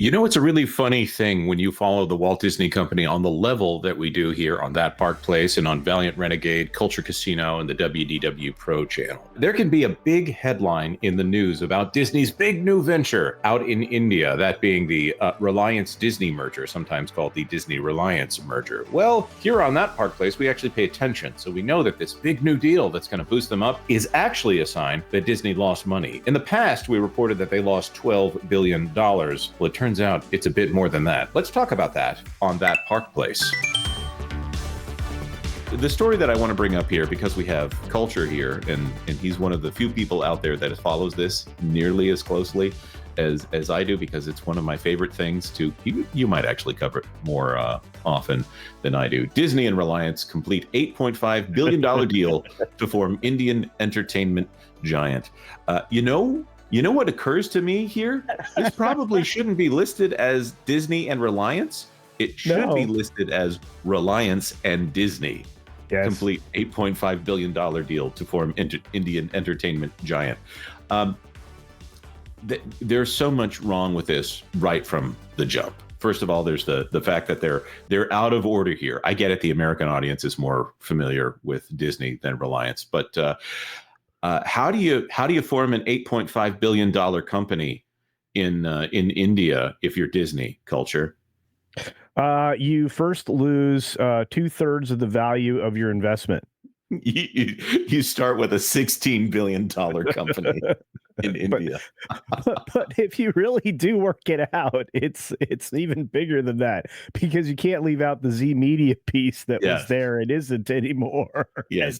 You know, it's a really funny thing when you follow the Walt Disney Company on the level that we do here on That Park Place and on Valiant Renegade, Culture Casino, and the WDW Pro channel. There can be a big headline in the news about Disney's big new venture out in India, that being the Reliance Disney merger, sometimes called the Disney Reliance merger. Well, here on That Park Place, we actually pay attention. So we know that this big new deal that's going to boost them up is actually a sign that Disney lost money. In the past, we reported that they lost $12 billion. Well, it turns out it's a bit more than that. Let's talk about that on That Park Place. The story that I want to bring up here, because we have Culture here, and he's one of the few people out there that follows this nearly as closely as I do, because it's one of my favorite things to, you might actually cover it more often than I do. Disney and Reliance complete $8.5 billion deal to form Indian entertainment giant. You know what occurs to me here? This probably shouldn't be listed as Disney and Reliance. It should be listed as Reliance and Disney. Yes. Complete $8.5 billion deal to form Indian entertainment giant. There's so much wrong with this right from the jump. First of all, there's the fact that they're out of order here. I get it. The American audience is more familiar with Disney than Reliance, but how do you form an $8.5 billion company in India if you're Disney? Culture? You first lose 2/3 of the value of your investment. You start with a $16 billion company in India. But if you really do work it out, it's even bigger than that, because you can't leave out the Z Media piece that was there. It isn't anymore. Yes.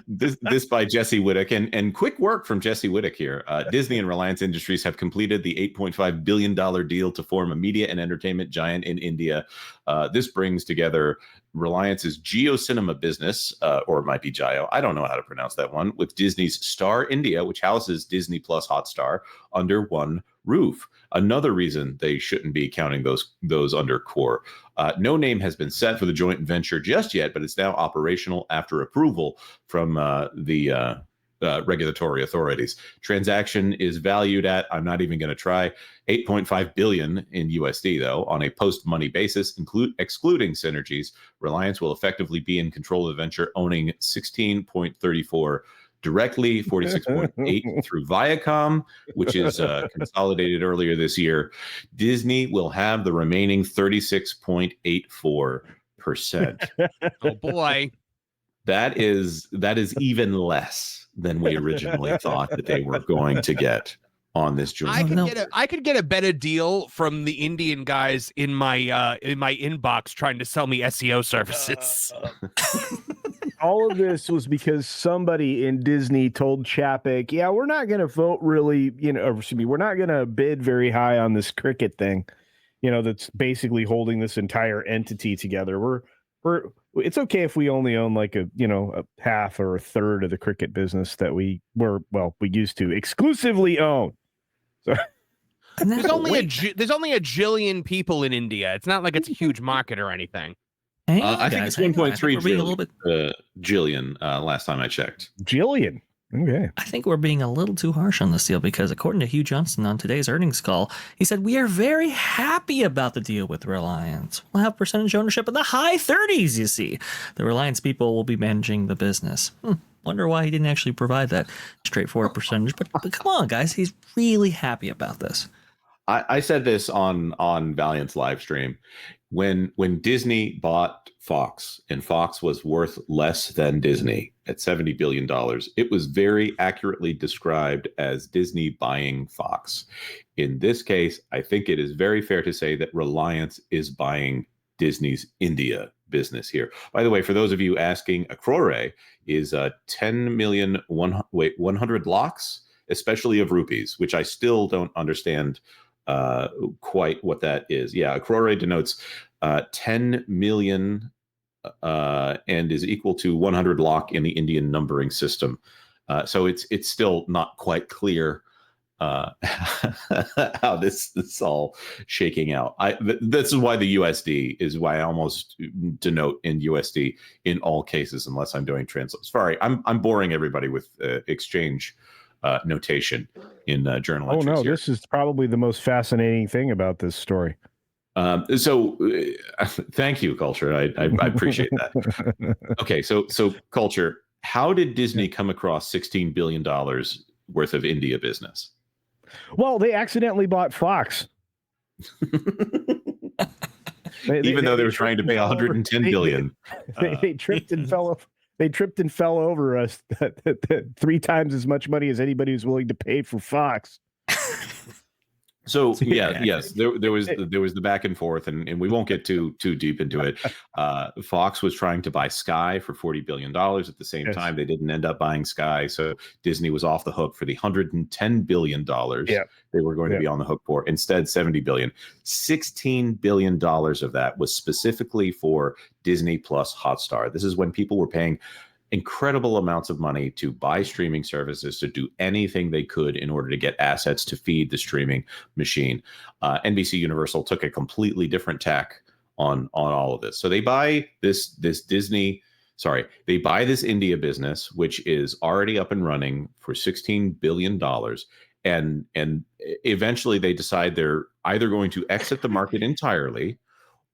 This by Jesse Whittick, and quick work from Jesse Whittick here. Disney and Reliance Industries have completed the $8.5 billion deal to form a media and entertainment giant in India. This brings together Reliance's Jio Cinema business, or it might be Jio, I don't know how to pronounce that one, with Disney's Star India, which houses Disney Plus Hotstar, under one roof. Another reason they shouldn't be counting those under core. No name has been set for the joint venture just yet, but it's now operational after approval from the regulatory authorities. Transaction is valued at, I'm not even going to try, 8.5 billion in USD, though, on a post-money basis, excluding synergies. Reliance will effectively be in control of the venture, owning 16.34 directly, 46.8 through Viacom, which is consolidated earlier this year. Disney will have the remaining 36.84%. Oh boy. That is even less than we originally thought that they were going to get on this joint. I could get a better deal from the Indian guys in my inbox trying to sell me SEO services. All of this was because somebody in Disney told Chapek, "Yeah, we're not going to vote really, we're not going to bid very high on this cricket thing, that's basically holding this entire entity together. It's okay if we only own like a half or a third of the cricket business that we used to exclusively own." So there's only a jillion people in India. It's not like it's a huge market or anything. I think it's 1.3 jillion last time I checked. Jillion. Okay. I think we're being a little too harsh on this deal, because according to Hugh Johnston on today's earnings call, he said, "We are very happy about the deal with Reliance. We'll have percentage ownership in the high 30s, you see. The Reliance people will be managing the business." Wonder why he didn't actually provide that straightforward percentage. But come on, guys. He's really happy about this. I said this on Valiant's live stream. When Disney bought Fox, and Fox was worth less than Disney at $70 billion, it was very accurately described as Disney buying Fox. In this case, I think it is very fair to say that Reliance is buying Disney's India business here. By the way, for those of you asking, a crore is 10 million 100 lakhs, especially of rupees, which I still don't understand quite what that is. Yeah, a crore denotes 10 million and is equal to 100 lakh in the Indian numbering system. So it's still not quite clear how this is all shaking out. This is why the USD is why I almost denote in USD in all cases, unless I'm doing translate. Sorry, I'm boring everybody with exchange notation in journal Oh entries no, here. this is probably the most fascinating thing about this story. Thank you, Culture. I appreciate that. Okay, so Culture, how did Disney come across $16 billion worth of India business? Well, they accidentally bought Fox. Even though they were trying to pay 110 billion. They tripped and fell over. They tripped and fell over us 3 times as much money as anybody was willing to pay for Fox. So yes, there was the back and forth, and we won't get too deep into it. Fox was trying to buy Sky for $40 billion. At the same time, they didn't end up buying Sky, so Disney was off the hook for the $110 billion they were going to be on the hook for. Instead, $70 billion. $16 billion of that was specifically for Disney plus Hotstar. This is when people were paying incredible amounts of money to buy streaming services, to do anything they could in order to get assets to feed the streaming machine. NBC Universal took a completely different tack on all of this. So they buy this they buy this India business, which is already up and running for $16 billion. And eventually they decide they're either going to exit the market entirely,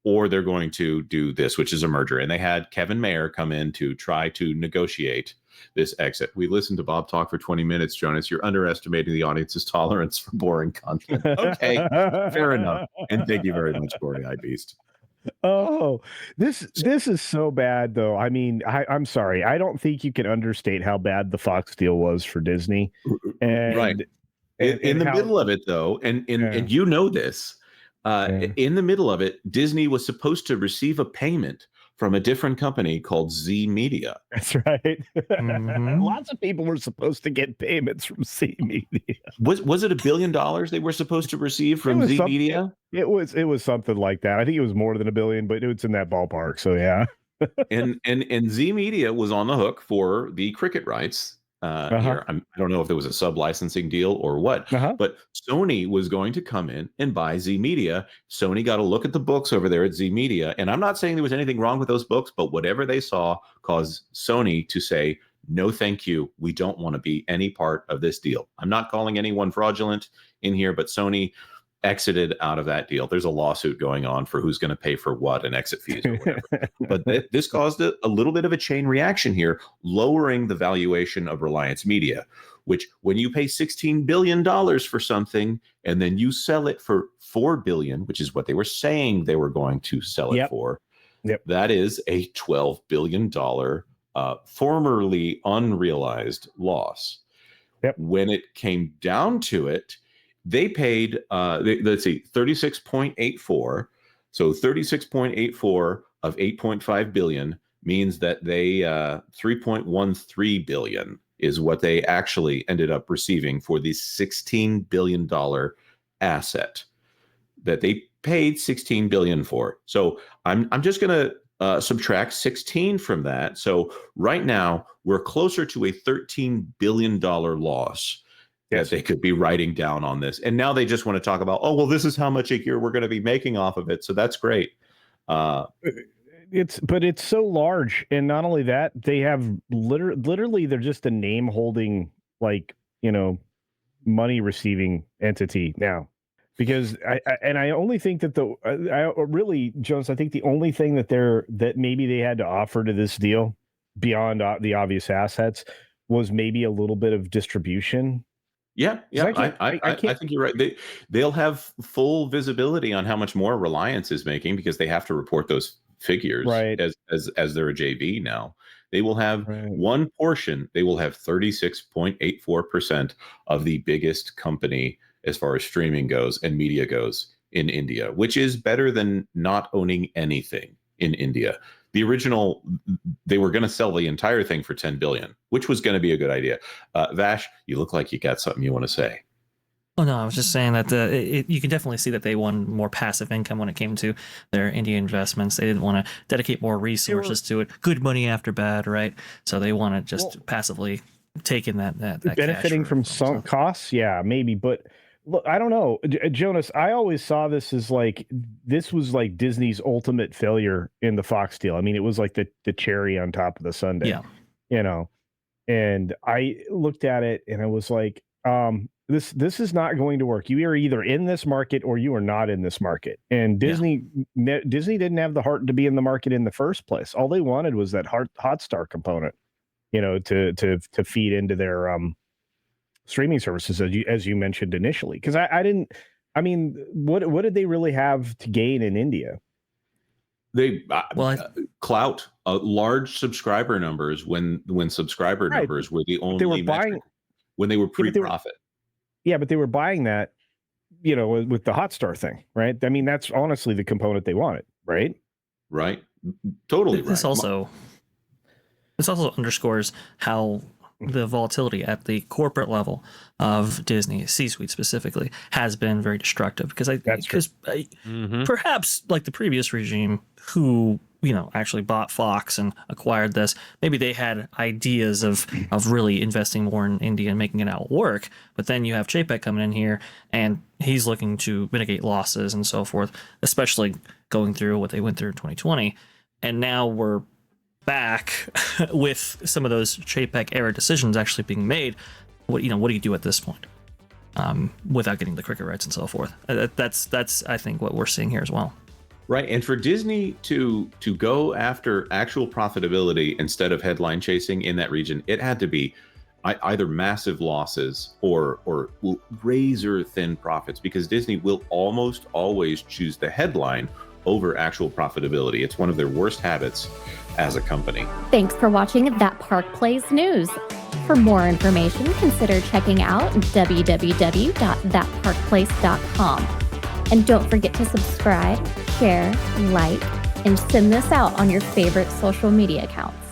or they're going to do this, which is a merger. And they had Kevin Mayer come in to try to negotiate this exit. We listened to Bob talk for 20 minutes, Jonas. You're underestimating the audience's tolerance for boring content. Okay, fair enough. And thank you very much, Gory-Eyed Beast. Oh, this is so bad, though. I mean, I'm sorry. I don't think you can understate how bad the Fox deal was for Disney. And, right. In the middle of it, though, and you know this, in the middle of it, Disney was supposed to receive a payment from a different company called Z Media. That's right. Lots of people were supposed to get payments from Z Media. Was it $1 billion they were supposed to receive from Z Media? It was something like that. I think it was more than $1 billion, but it's in that ballpark. So yeah. and Z Media was on the hook for the cricket rights. Here, I don't know if there was a sub-licensing deal or what, but Sony was going to come in and buy Z Media. Sony got a look at the books over there at Z Media, and I'm not saying there was anything wrong with those books, but whatever they saw caused Sony to say, no, thank you. We don't want to be any part of this deal. I'm not calling anyone fraudulent in here, but Sony exited out of that deal. There's a lawsuit going on for who's going to pay for what and exit fees or whatever. But this caused a little bit of a chain reaction here, lowering the valuation of Reliance Media, which when you pay $16 billion for something and then you sell it for $4 billion, which is what they were saying they were going to sell it for, that is a $12 billion formerly unrealized loss. When it came down to it, they paid, let's see, 36.84. So 36.84 of 8.5 billion means that they 3.13 billion is what they actually ended up receiving for the $16 billion asset that they paid $16 billion for. So I'm just going to subtract 16 from that. So right now we're closer to a $13 billion loss that they could be writing down on this. And now they just want to talk about, oh, well, this is how much a year we're going to be making off of it. So that's great. It's so large. And not only that, they have literally they're just a name holding, like, money receiving entity now. Because I only think that Jonas, I think the only thing that maybe they had to offer to this deal beyond the obvious assets was maybe a little bit of distribution. Yeah. I think you're right. They'll have full visibility on how much more Reliance is making because they have to report those figures as they're a JV now. They will have one portion. They will have 36.84% of the biggest company as far as streaming goes and media goes in India, which is better than not owning anything in India. The original, they were going to sell the entire thing for $10 billion, which was going to be a good idea. Vash, you look like you got something you want to say. Oh, no, I was just saying that you can definitely see that they won more passive income when it came to their India investments. They didn't want to dedicate more resources to it. Good money after bad, right? So they want to just passively take in that benefiting from sunk costs. Yeah, maybe. But look, I don't know, Jonas, I always saw this as like, this was like Disney's ultimate failure in the Fox deal. I mean, it was like the cherry on top of the sundae. And I looked at it and I was like, this is not going to work. You are either in this market or you are not in this market. And Disney didn't have the heart to be in the market in the first place. All they wanted was that hotstar component, to feed into their streaming services, as you mentioned initially. Because what did they really have to gain in India? They clout, large subscriber numbers when subscriber numbers were the only metric when they were pre-profit. But they were buying that, with the hotstar thing, right? I mean, that's honestly the component they wanted, right? Right. Totally. This also underscores how the volatility at the corporate level of Disney, C-suite specifically, has been very destructive. Because perhaps like the previous regime, who actually bought Fox and acquired this, maybe they had ideas of really investing more in India and making it out work. But then you have Chapek coming in here, and he's looking to mitigate losses and so forth, especially going through what they went through in 2020. And now we're back with some of those Chapek era decisions actually being made. What do you do at this point without getting the cricket rights and so forth? That's I think what we're seeing here as well. Right. And for Disney to go after actual profitability instead of headline chasing in that region, it had to be either massive losses or razor thin profits, because Disney will almost always choose the headline over actual profitability. It's one of their worst habits as a company. Thanks for watching That Park Plays News. For more information, consider checking out www.thatparkplace.com. And don't forget to subscribe, share, like, and send this out on your favorite social media accounts.